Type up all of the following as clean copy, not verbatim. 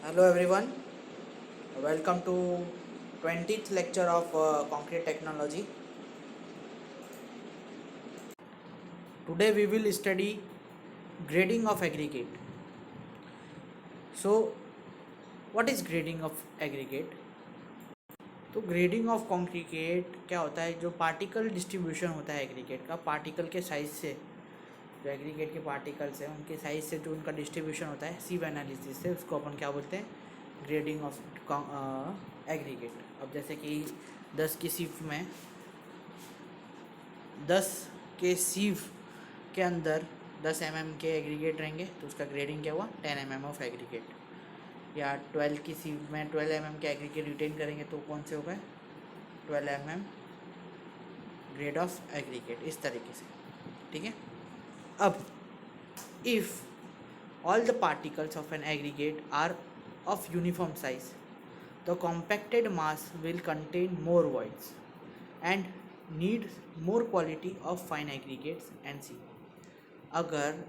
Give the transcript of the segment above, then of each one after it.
Hello everyone, welcome to 20th lecture of concrete technology. Today we will study grading of aggregate. So what is grading of aggregate? तो grading of concrete क्या होता है, जो particle distribution होता है aggregate का particle के size से, जो एग्रीगेट के पार्टिकल्स हैं उनके साइज से जो उनका डिस्ट्रीब्यूशन होता है सीव एनालिसिस से, उसको अपन क्या बोलते हैं, ग्रेडिंग ऑफ एग्रीगेट. अब जैसे कि 10 की सीव में 10 के सीव के अंदर 10 के एग्रीगेट रहेंगे तो उसका ग्रेडिंग क्या हुआ, 10 ऑफ एग्रीगेट. या 12 की सीव में 12 के एग्रीगेट रिटेन करेंगे तो कौन से हो गए, 12 ग्रेड ऑफ एग्रीगेट, इस तरीके से. ठीक है. अब if all the particles of an aggregate are of uniform size, the compacted mass will contain more voids and need more quality of fine aggregates and C. अगर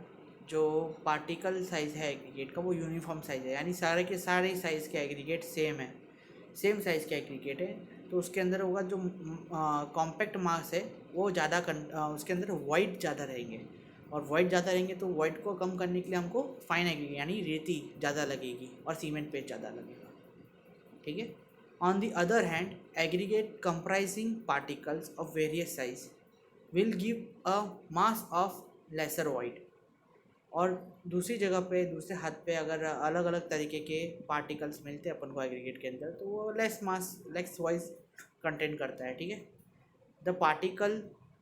जो पार्टिकल साइज है aggregate का वो यूनिफॉर्म साइज है, यानी सारे के सारे साइज़ के एग्रीगेट सेम है, सेम साइज़ के एग्रीगेट है, तो उसके अंदर होगा जो कॉम्पैक्ट मास है वो ज़्यादा उसके अंदर वाइड ज़्यादा रहेंगे, और वाइड ज़्यादा रहेंगे तो वाइड को कम करने के लिए हमको फाइन एग्रीगेट यानी रेती ज़्यादा लगेगी और सीमेंट पेस्ट ज़्यादा लगेगा. ठीक है. On the other hand aggregate comprising particles of various size will give a mass of lesser wide. और दूसरी जगह पे, दूसरे हाथ पे अगर अलग अलग तरीके के पार्टिकल्स मिलते हैं अपन को एग्रीगेट के अंदर, तो वो लेस मास लेस वाइज कंटेन करता है. ठीक है. The particle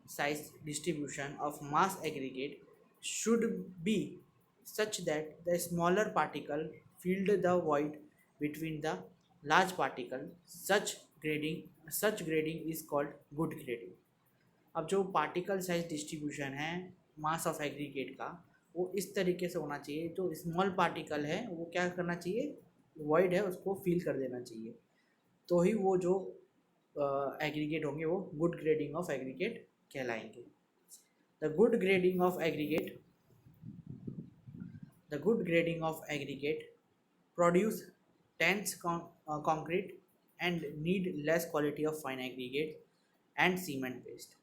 size distribution of mass aggregate should be such that the smaller particle filled the void between the large particle. Such grading is called good grading. अब जो particle size distribution है mass of aggregate का, वो इस तरीके से होना चाहिए, जो स्मॉल पार्टिकल है वो क्या करना चाहिए, वॉइड है उसको फिल कर देना चाहिए, तो ही वो जो एग्रीगेट होंगे वो गुड ग्रेडिंग ऑफ एग्रीगेट कहलाएंगे. The good grading of aggregate the good grading of aggregate produce dense concrete and need less quality of fine aggregate and cement paste.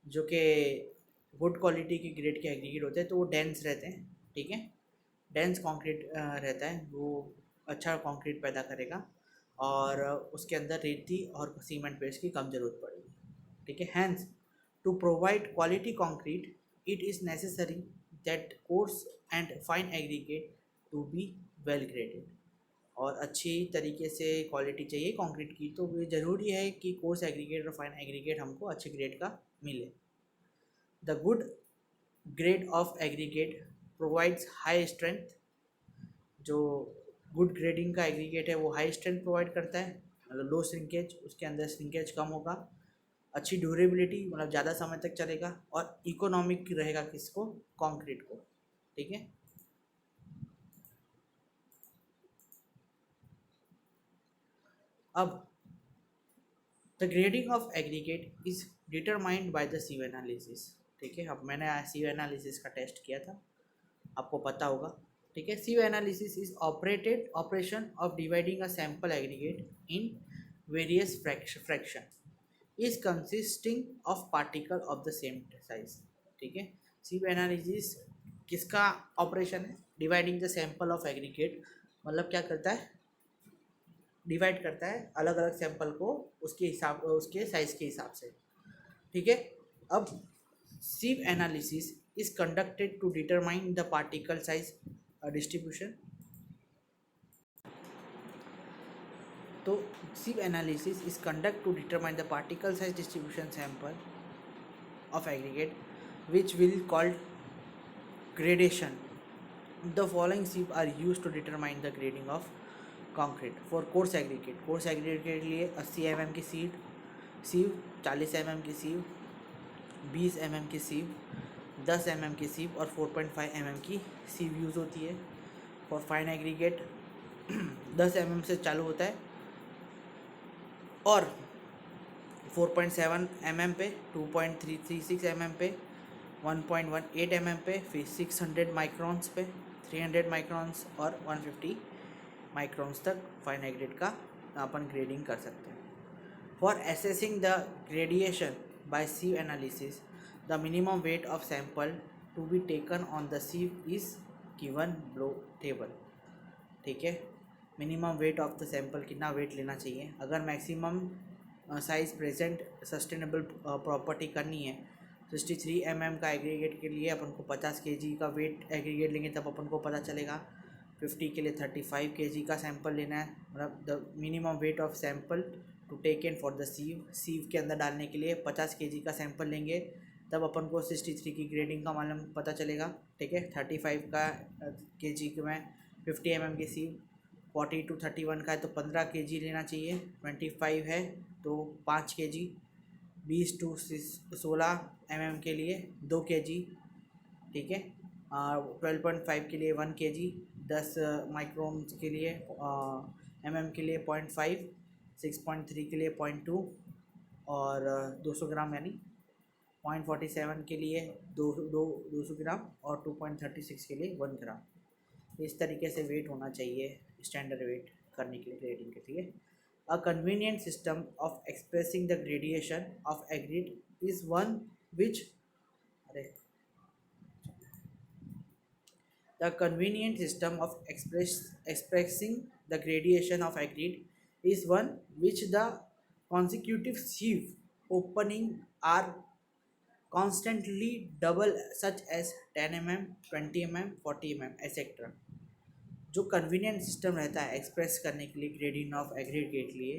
जो कि गुड क्वालिटी की ग्रेड के aggregate होते हैं तो वो dense रहते हैं. ठीक है. डेंस कंक्रीट रहता है, वो अच्छा कंक्रीट पैदा करेगा और उसके अंदर रेती और सीमेंट पेस्ट की कम ज़रूरत पड़ेगी. ठीक है. Hence to provide quality concrete it is necessary that coarse and fine aggregate to be well graded. और अच्छी तरीके से क्वालिटी चाहिए कंक्रीट की, तो ये ज़रूरी है कि कोर्स एग्रीगेट और फाइन एग्रीगेट हमको अच्छे ग्रेड का मिले. The good grade of aggregate provides high strength. जो गुड ग्रेडिंग का एग्रीगेट है वो हाई स्ट्रेंथ प्रोवाइड करता है, मतलब लो श्रिंकेज, उसके अंदर श्रिंकेज कम होगा, अच्छी ड्यूरेबिलिटी मतलब ज़्यादा समय तक चलेगा, और इकोनॉमिक रहेगा किसको, कंक्रीट को. ठीक है. अब the grading of aggregate is determined by the सीव analysis. ठीक है. अब मैंने सीव एनालिसिस का टेस्ट किया था, आपको पता होगा. ठीक है. Sieve analysis is operation of dividing a sample aggregate in various fraction is consisting of particle of the same size. ठीक है. सीव एनालिसिस किसका ऑपरेशन है, dividing the sample of aggregate, मतलब क्या करता है, डिवाइड करता है अलग अलग सैंपल को उसके हिसाब, उसके साइज़ के हिसाब से. ठीक है. अब sieve analysis is conducted to determine the particle size distribution. तो sieve analysis is conduct to determine the particle size distribution sample of aggregate which will called gradation. The following sieve are use to determine the grading of concrete for coarse aggregate. Coarse aggregate के लिए 80 की सीव, 40 की सीव, 20 की सीव, 10 की सीव और 4.5 की सीव use होती है. फॉर फाइन एग्रीगेट 10 से चालू होता है और 4.7 पे, 2.336 पे, 1.18 पे, फिर 600 माइक्रॉन्स पे, 300 माइक्रॉन्स और 150 माइक्रोन्स तक फाइन एग्रीगेट का अपन ग्रेडिंग कर सकते हैं। For assessing the gradation by sieve analysis the minimum weight of sample to be taken on the sieve is given below table. ठीक है, minimum weight of the sample कितना weight लेना चाहिए, अगर maximum size present sustainable property करनी है 63 mm का aggregate के लिए अपन को 50 kg का वेट एग्रीगेट लेंगे तब अपन को पता चलेगा। 50 के लिए 35 kg का सैंपल लेना है, मतलब the minimum weight of sample to taken for the sieve के अंदर डालने के लिए 50 kg का सैंपल लेंगे तब अपन को 63 की ग्रेडिंग का मालूम पता चलेगा। ठीक है, 35 का kg में 50 mm की सीव, 40 to 31 का है तो 15 kg लेना चाहिए, 25 है तो 5 kg, 20 to 16 mm के लिए 2 kg। ठीक है, 12.5 के लिए 1 kg, 10 माइक्रोन के लिए mm के लिए 0.5, 6.3 के लिए 0.2 और 200 ग्राम यानी 0.47 के लिए 200 ग्राम और 2.36 के लिए 1 ग्राम। इस तरीके से वेट होना चाहिए स्टैंडर्ड वेट करने के लिए ग्रेडिंग के। ठीक है, a convenient system of expressing the gradation of agreed is one which the convenient system of expressing the gradation of agreed is one which the consecutive sieve opening are constantly double such as 10 mm, 20 mm, 40 mm, etc. जो convenient system रहता है express करने के लिए grading of aggregate के लिए,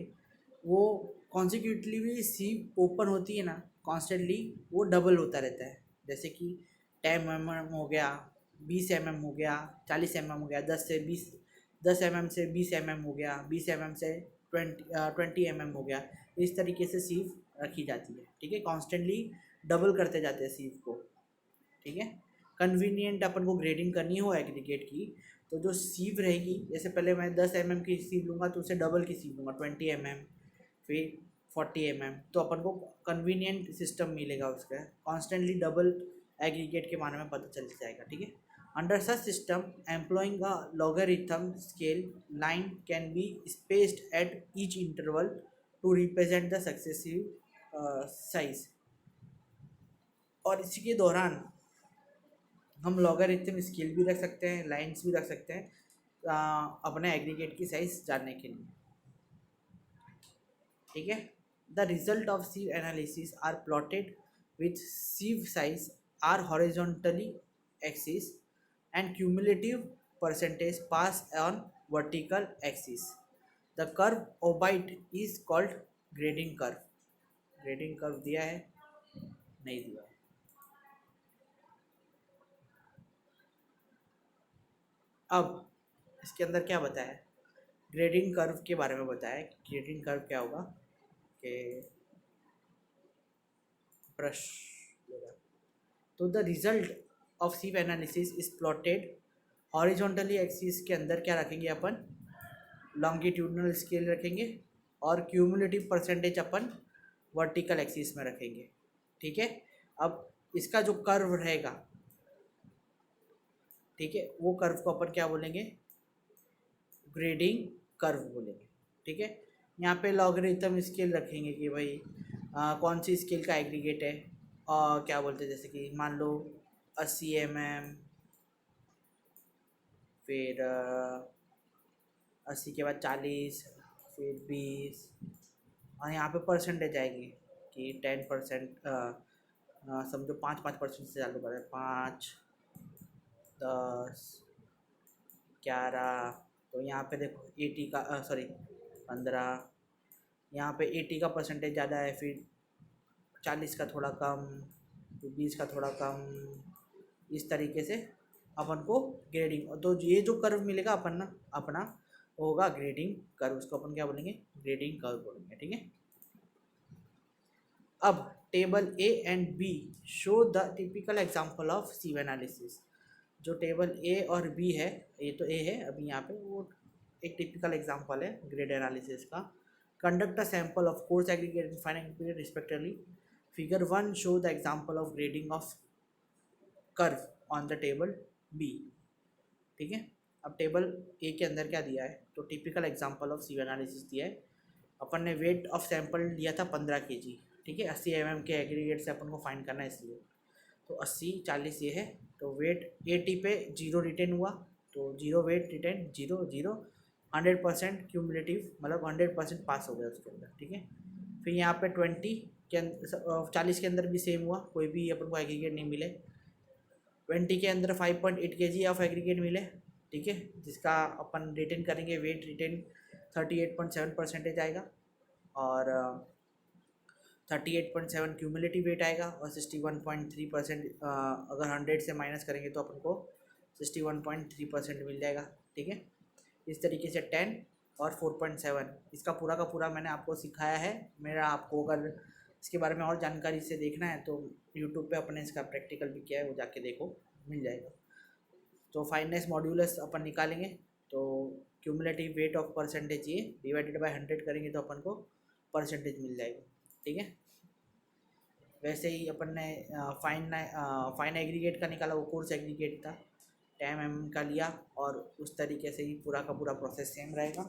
वो कॉन्सिक्यूटिवली सीव open होती है ना कॉन्स्टेंटली, वो डबल होता रहता है। जैसे कि 10 mm हो गया, 20 mm हो गया, 40 mm हो गया, 10 mm से 20 mm हो गया, 20 mm से 20 mm हो गया। इस तरीके से सीव रखी जाती है। ठीक है, कॉन्स्टेंटली डबल करते जाते हैं सीव को। ठीक है, कन्वीनियंट अपन को ग्रेडिंग करनी हो एग्रीगेट की तो जो सीव रहेगी, जैसे पहले मैं 10 mm की सीव लूँगा तो उससे डबल की सीव लूँगा 20 mm, फिर 40 mm, तो अपन को कन्वीनियंट सिस्टम मिलेगा उसका, कॉन्स्टेंटली डबल एग्रीगेट के बारे में पता चल जाएगा। ठीक है, under such system employing a logarithm scale line can be spaced at each interval to represent the successive size. और इसी के दौरान हम लॉगरिथम स्केल भी रख सकते हैं, लाइंस भी रख सकते हैं अपने एग्रीगेट की साइज जानने के लिए। ठीक है, the result of sieve analysis are plotted with sieve size are horizontally axis and cumulative percentage pass on vertical axis. The curve obtained is called grading curve. Grading curve दिया है, नहीं दिया है। अब इसके अंदर क्या बताया, ग्रेडिंग कर्व के बारे में बताया। ग्रेडिंग कर्व क्या होगा कि ब्रश, तो the result of sieve analysis is plotted horizontally axis के अंदर क्या रखेंगे अपन, लॉन्गिट्यूडनल स्केल रखेंगे और क्यूमुलेटिव परसेंटेज अपन वर्टिकल एक्सिस में रखेंगे। ठीक है, अब इसका जो कर्व रहेगा, ठीक है, वो कर्व को अपन क्या बोलेंगे, ग्रेडिंग कर्व बोलेंगे। ठीक है, यहाँ पे लॉगरिथम स्केल रखेंगे कि भाई कौन सी स्केल का एग्रीगेट है, और क्या बोलते हैं, जैसे कि मान लो 80 mm, फिर 80 के बाद 40, फिर 20, और यहाँ पे परसेंटेज आएगी कि 10%, समझो 5% से चालू करें, 5, 10, 11, तो यहाँ पे देखो 80 का 15, यहाँ पे 80 का परसेंटेज ज़्यादा है, फिर 40 का थोड़ा कम, फिर 20 का थोड़ा कम। इस तरीके से अपन को ग्रेडिंग, तो ये जो कर्व मिलेगा अपन ना अपना होगा ग्रेडिंग कर्व, उसको अपन क्या बोलेंगे, ग्रेडिंग कर्व बोलेंगे। ठीक है, अब table A and B show the typical example of sieve analysis. जो टेबल ए और बी है, ये तो ए है अभी यहाँ पे, वो एक टिपिकल एग्जांपल है ग्रेड एनालिसिस का। Conduct a sample of coarse aggregate and fine aggregate respectively. Figure 1 show the example of grading of curve on the table B. ठीक है, अब टेबल ए के अंदर क्या दिया है, तो typical example of sieve analysis दिया है। अपन ने वेट ऑफ सैंपल लिया था 15 kg, ठीक है, 80 mm के एग्रीगेट से अपन को फाइंड करना है इसलिए। तो 80 40 ये है, तो वेट 80 पे 0 रिटेन हुआ, तो 0 वेट रिटेन 0 0, 100% क्यूमुलेटिव, मतलब 100% पास हो गया उसके अंदर, ठीक है। फिर यहाँ पे 20 के अंदर 40 के अंदर भी सेम हुआ, कोई भी अपन को एग्रीगेट नहीं मिले। 20 के अंदर 5.8 kg ऑफ एग्रीगेट मिले, ठीक है, जिसका अपन रिटेन करेंगे, वेट रिटेन 38.7% आएगा, और 38.7 क्यूमुलेटिव वेट आएगा, और 61.3% अगर 100 से माइनस करेंगे तो अपन को 61.3% मिल जाएगा, ठीक है। इस तरीके से 10 और 4.7 इसका पूरा का पूरा मैंने आपको सिखाया है। मेरा आपको अगर इसके बारे में और जानकारी से देखना है तो यूट्यूब पे अपने इसका प्रैक्टिकल भी किया है, वो जाके देखो, मिल जाएगा। तो फाइननेस मॉड्यूलस अपन निकालेंगे, तो क्यूमुलेटिव वेट ऑफ परसेंटेज ये डिवाइडेड बाय 100 करेंगे तो अपन को परसेंटेज मिल जाएगा, ठीक है। वैसे ही अपन ने फाइन एग्रीगेट का निकाला, वो कोर्स एग्रीगेट था, 10 mm का लिया, और उस तरीके से ही पूरा का पूरा प्रोसेस सेम रहेगा।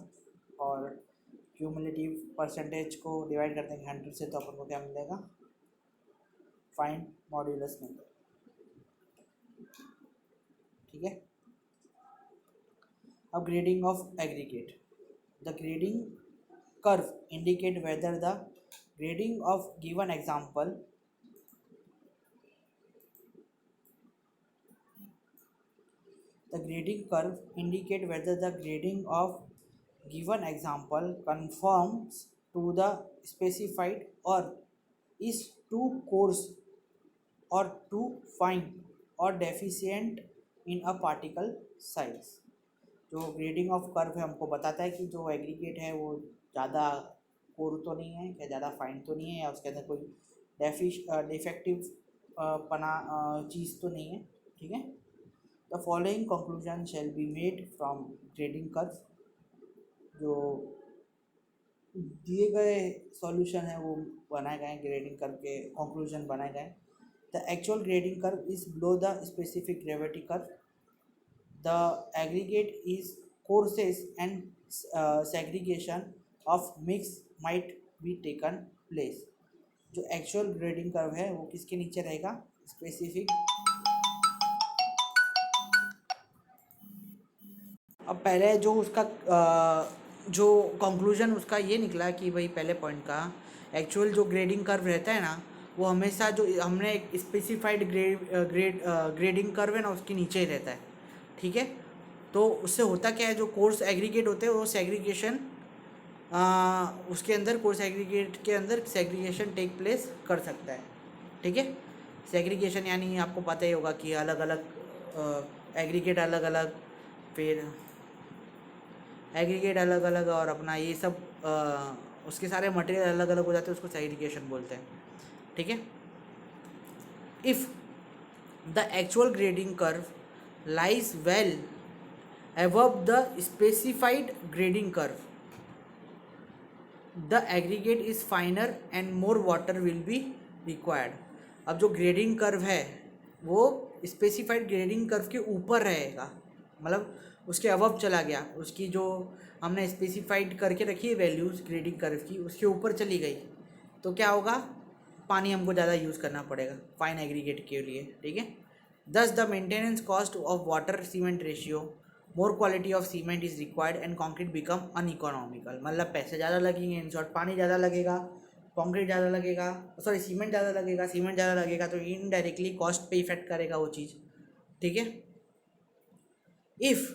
और क्यूमुलेटिव परसेंटेज को डिवाइड कर देंगे 100 से, तो अपन को क्या मिलेगा, फाइन मॉड्यूलस नंबर, ठीक है। अब grading of aggregate, the grading curve indicate whether the grading of given example the grading curve indicate whether the grading of given example conforms to the specified or is too coarse or too fine or deficient in a particle size। जो grading of curve है हमको बताता है कि जो aggregate है वो ज़्यादा कोर तो नहीं है, या ज़्यादा फाइन तो नहीं है, या उसके अंदर कोई डिफेक्टिव पना चीज़ तो नहीं है, ठीक है। The following conclusion shall be made from grading curve, जो दिए गए सॉल्यूशन है वो बनाए गए, ग्रेडिंग कर्व के कंक्लूजन बनाए गए। The actual grading curve is below the specific gravity curve, the aggregate is courses and segregation of mix might be taken place। जो एक्चुअल ग्रेडिंग कर्व है वो किसके नीचे रहेगा, स्पेसिफिक। अब पहले जो उसका जो कंक्लूजन उसका ये निकला कि भाई पहले पॉइंट का एक्चुअल जो ग्रेडिंग कर्व रहता है ना, वो हमेशा जो हमने एक स्पेसिफाइड ग्रेडिंग कर्व है ना उसके नीचे ही रहता है, ठीक है। तो उससे होता क्या है, जो कोर्स एग्रीगेट होते हैं वो सेग्रीगेशन उसके अंदर, कोर्स एग्रीगेट के अंदर सेग्रीगेशन टेक प्लेस कर सकता है, ठीक है। सेग्रीगेशन यानी आपको पता ही होगा कि अलग अलग एग्रीगेट अलग अलग, फिर एग्रीगेट अलग अलग, और अपना ये सब उसके सारे मटेरियल अलग अलग हो जाते हैं, उसको सेग्रीगेशन बोलते हैं, ठीक है। If the actual grading curve lies well above the specified grading curve, the aggregate is finer and more water will be required। अब जो ग्रेडिंग कर्व है वो स्पेसिफाइड ग्रेडिंग कर्व के ऊपर रहेगा, मतलब उसके अबव चला गया, उसकी जो हमने स्पेसिफाइड करके रखी है वैल्यूज़ ग्रेडिंग कर्व की, उसके ऊपर चली गई, तो क्या होगा, पानी हमको ज़्यादा यूज़ करना पड़ेगा फाइन एग्रीगेट के लिए, ठीक है। दस the maintenance cost of water cement ratio, more quality of cement is required and concrete become uneconomical. मतलब पैसे ज़्यादा लगेंगे, इन शॉर्ट पानी ज़्यादा लगेगा, कॉन्क्रीट ज़्यादा लगेगा, सॉरी सीमेंट ज़्यादा लगेगा, सीमेंट ज़्यादा लगेगा, तो इनडायरेक्टली कॉस्ट पे इफेक्ट करेगा वो चीज़, ठीक है। If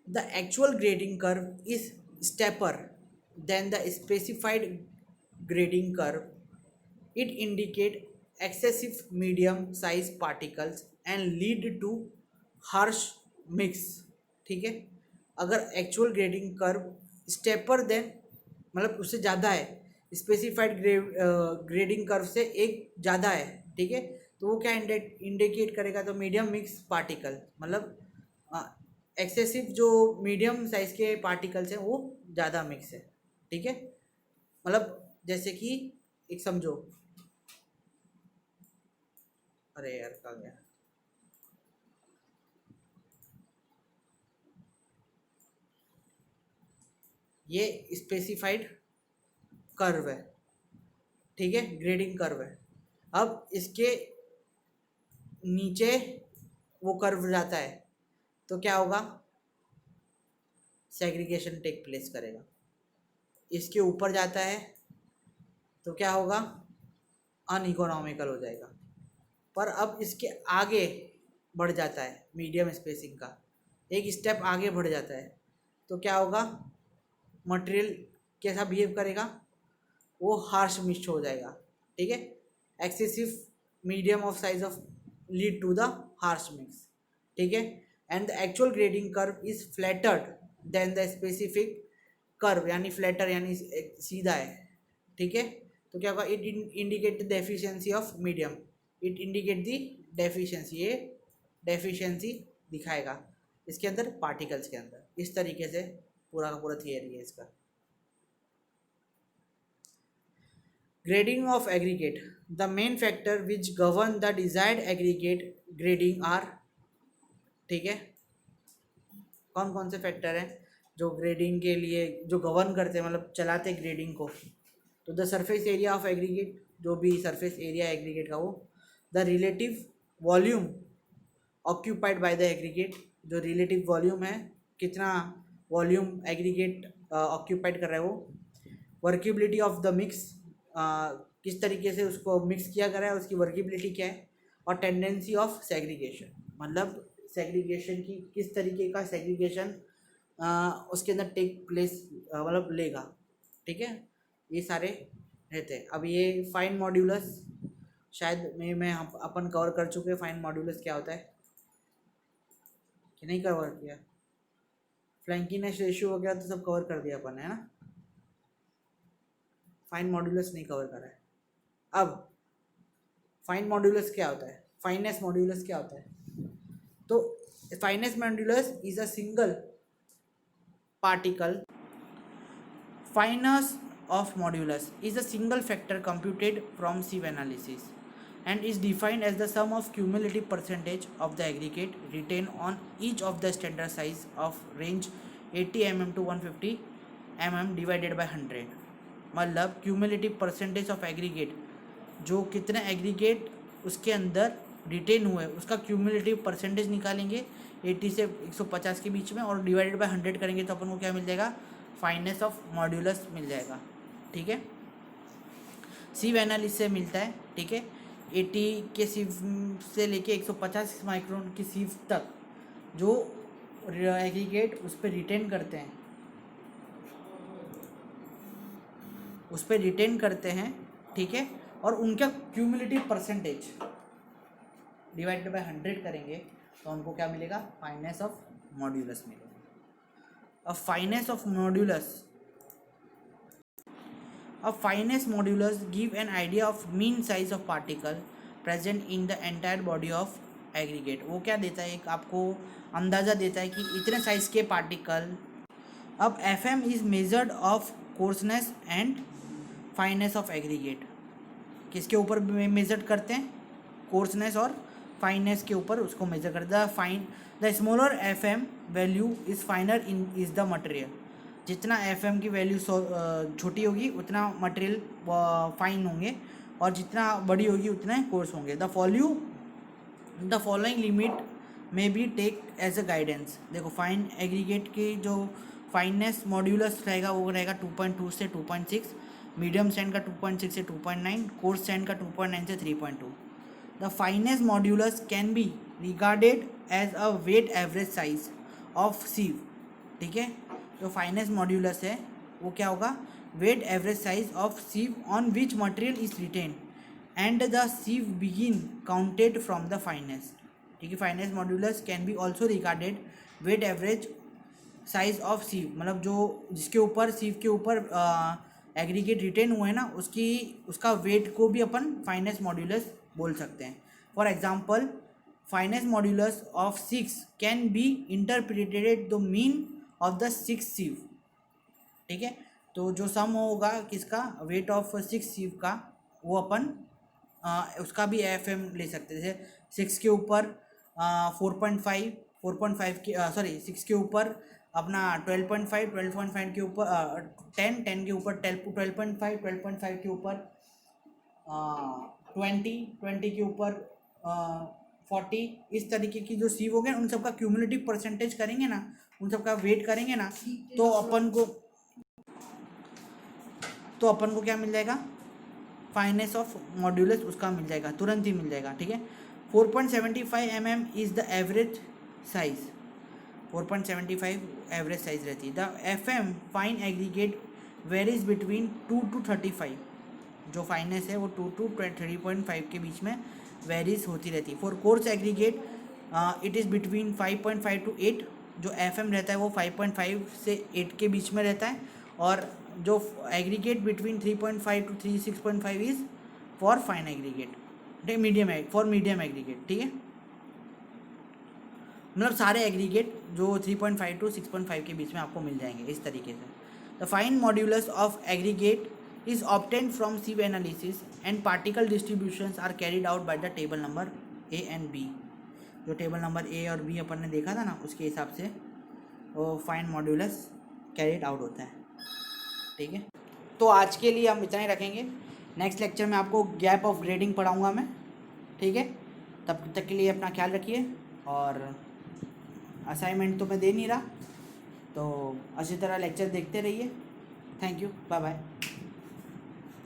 the actual grading curve is steeper than the specified grading curve, it indicate excessive medium size particles and lead to harsh mix, ठीक है। अगर actual grading curve steeper than मतलब उससे ज़्यादा है, स्पेसिफाइड ग्रेडिंग कर्व से एक ज़्यादा है, ठीक है, तो वो क्या इंडिकेट करेगा, तो मीडियम मिक्स पार्टिकल, मतलब एक्सेसिव जो मीडियम साइज के पार्टिकल्स हैं वो ज़्यादा मिक्स है, ठीक है। मतलब जैसे कि एक समझो, अरे यार कहाँ गया, ये स्पेसिफाइड कर्व है, ठीक है, ग्रेडिंग कर्व है। अब इसके नीचे वो कर्व जाता है तो क्या होगा, सेग्रीगेशन टेक प्लेस करेगा। इसके ऊपर जाता है तो क्या होगा, अनइकोनॉमिकल हो जाएगा। पर अब इसके आगे बढ़ जाता है, मीडियम स्पेसिंग का एक स्टेप आगे बढ़ जाता है तो क्या होगा, मटेरियल कैसा बिहेव करेगा, वो हार्श मिक्स हो जाएगा, ठीक है। Excessive medium of size of lead to the harsh mix, ठीक है। And the actual grading curve is flattered than the specific curve, यानी फ्लैटर यानी सीधा है, ठीक है। तो क्या होगा, it indicate the deficiency of medium, it indicate the deficiency, ये डेफिशिएंसी दिखाएगा इसके अंदर, पार्टिकल्स के अंदर। इस तरीके से पूरा का पूरा थियरी है इसका। Grading of aggregate, the main factor which govern the desired aggregate grading are, ठीक है। कौन कौन से फैक्टर हैं जो ग्रेडिंग के लिए जो गवर्न करते हैं, मतलब चलाते हैं ग्रेडिंग को। तो the surface area of aggregate, जो भी सरफेस एरिया एग्रीगेट का वो, the relative volume occupied by the aggregate, जो रिलेटिव वॉल्यूम है, कितना वॉल्यूम एग्रीगेट ऑक्यूपाइड कर रहा है वो, वर्केबिलिटी ऑफ द मिक्स, किस तरीके से उसको मिक्स किया जा रहा है, उसकी वर्केबिलिटी क्या है, और टेंडेंसी ऑफ सेग्रीगेशन, मतलब सेग्रीगेशन की किस तरीके का सेग्रीगेशन उसके अंदर टेक प्लेस मतलब लेगा, ठीक है। ये सारे रहते हैं। अब ये फाइन मॉड्यूलस शायद मैं अपन कवर कर चुके हैं, फाइन मॉड्यूलस क्या होता है कि नहीं कवर किया, फ्लैंकीनेस रेशियो वगैरह तो सब कवर कर दिया अपन, है ना। फाइन मॉड्यूलस नहीं कवर करा है। अब फाइन मॉड्यूलस क्या होता है, फाइनेस मॉड्यूलस क्या होता है, तो finance modulus is a single particle, fineness of modulus is a single factor computed from sieve analysis and is defined as the sum of cumulative percentage of the aggregate retained on each of the standard size of range 80 mm to 150 mm divided by 100। मतलब cumulative percentage of aggregate, जो कितने aggregate उसके अंदर retain हुए उसका cumulative percentage निकालेंगे 80 से 150 के बीच में, और डिवाइडेड बाय 100 करेंगे तो अपन को क्या मिल जाएगा, फाइनेस ऑफ मॉड्यूलस मिल जाएगा, ठीक है। सीव एनालिसिस से मिलता है, ठीक है। 80 के सीव से लेके 150 माइक्रोन की सीव तक जो एग्रीगेट उस पर रिटेन करते हैं, ठीक है, और उनका क्यूमुलेटिव परसेंटेज डिवाइडेड बाय 100 करेंगे तो हमको क्या मिलेगा, फाइनेस ऑफ मॉड्यूलस मिलेगा। A fineness modulus give an idea of mean size of particle present in the entire body of aggregate। वो क्या देता है, एक आपको अंदाज़ा देता है कि इतने साइज के पार्टिकल। अब FM is measured of कोर्सनेस and finance of aggregate, किसके ऊपर मेजर करते हैं, कोर्सनेस और फाइनेस के ऊपर उसको मेजर करते हैं। The smaller FM value is फाइनर in is the material, जितना FM की वैल्यू छोटी होगी उतना मटेरियल फाइन होंगे, और जितना बड़ी होगी उतने कोर्स होंगे। द फॉलोइंग लिमिट में be take as a guidance. देखो फाइन एग्रीगेट की जो फाइननेस मॉड्यूलस रहेगा वो रहेगा 2.2 से 2.6, मीडियम सैंड का 2.6 से 2.9, कोर्स सैंड का 2.9 से 3.2। The fineness modulus can be regarded as a weight average size of sieve, ठीक है। जो फाइनेस मॉड्यूलस है वो क्या होगा, weight average size of sieve on which material is retain and the sieve begin counted from the fineness, ठीक है। Fineness modulus can be also regarded weight average size of sieve, मतलब जो जिसके ऊपर सीव के ऊपर एग्रीगेट रिटेन हुए हैं ना, उसका वेट को भी अपन फाइनेस मॉड्यूलस बोल सकते हैं। For example finance modulus of 6 can be interpreted the mean of the 6 सीव, ठीक है। तो जो सम होगा किसका, वेट ऑफ 6 सीव का, वो अपन उसका भी FM ले सकते हैं। जैसे 6 के ऊपर 4.5 के 6 के ऊपर अपना 12.5 12.5 के ऊपर 10 10 के ऊपर 12.5 12.5 के ऊपर 20 20 के ऊपर 40, इस तरीके की जो सीव हो गए उन सबका क्यूमुलेटिव परसेंटेज करेंगे ना, उन सबका वेट करेंगे ना, तो अपन को क्या मिल जाएगा, फाइनेस ऑफ मॉड्यूलस उसका मिल जाएगा, तुरंत ही मिल जाएगा, ठीक है। 4.75 mm is the average size, 4.75 average size रहती है। The FM fine aggregate varies between 2 to 35, जो फाइनेस है वो 2 to 3.5 के बीच में वेरीज होती रहती है। For coarse aggregate it is between 5.5 to 8, जो FM रहता है वो 5.5 से 8 के बीच में रहता है, और जो aggregate between 3.5 to 6.5 is for fine aggregate, ठीक, मीडियम फॉर मीडियम एग्रीगेट, ठीक है। मतलब सारे एग्रीगेट जो 3.5 to 6.5 के बीच में आपको मिल जाएंगे इस तरीके से। The fine modulus of aggregate is obtained from sieve analysis and particle distributions are carried out by the table number A and B। जो टेबल नंबर A और B अपन ने देखा था ना, उसके हिसाब से वो फाइन मॉड्यूलस कैरिड आउट होता है, ठीक है। तो आज के लिए हम इतना ही रखेंगे, नेक्स्ट लेक्चर में आपको गैप ऑफ ग्रेडिंग पढ़ाऊँगा मैं, ठीक है। तब तक के लिए अपना ख्याल रखिए, और असाइनमेंट तो मैं दे नहीं रहा, तो अच्छी तरह लेक्चर देखते रहिए। Thank you, bye bye.